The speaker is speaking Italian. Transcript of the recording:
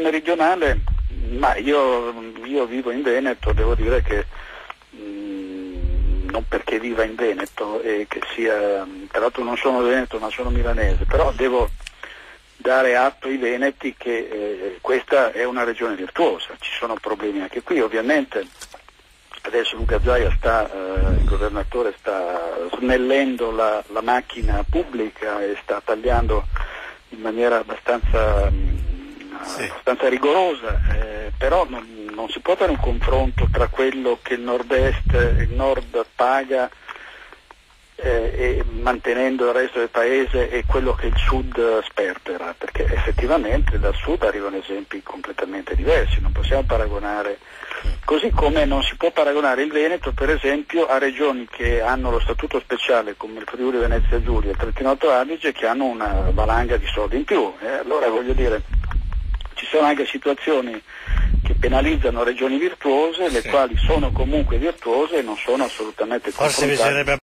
meridionale, ma io vivo in Veneto, devo dire che non perché viva in Veneto e che sia, tra l'altro non sono veneto ma sono milanese, però devo dare atto ai veneti che questa è una regione virtuosa, ci sono problemi anche qui, ovviamente adesso Luca Zaia il governatore sta snellendo la macchina pubblica e sta tagliando in maniera abbastanza rigorosa, però non si può fare un confronto tra quello che il nord paga e mantenendo il resto del paese e quello che il sud sperpera, perché effettivamente dal sud arrivano esempi completamente diversi, non possiamo paragonare, così come non si può paragonare il Veneto per esempio a regioni che hanno lo statuto speciale come il Friuli Venezia Giulia e il Trentino Alto Adige che hanno una valanga di soldi in più, allora voglio dire ci sono anche situazioni che penalizzano regioni virtuose, le quali sono comunque virtuose e non sono assolutamente confrontate.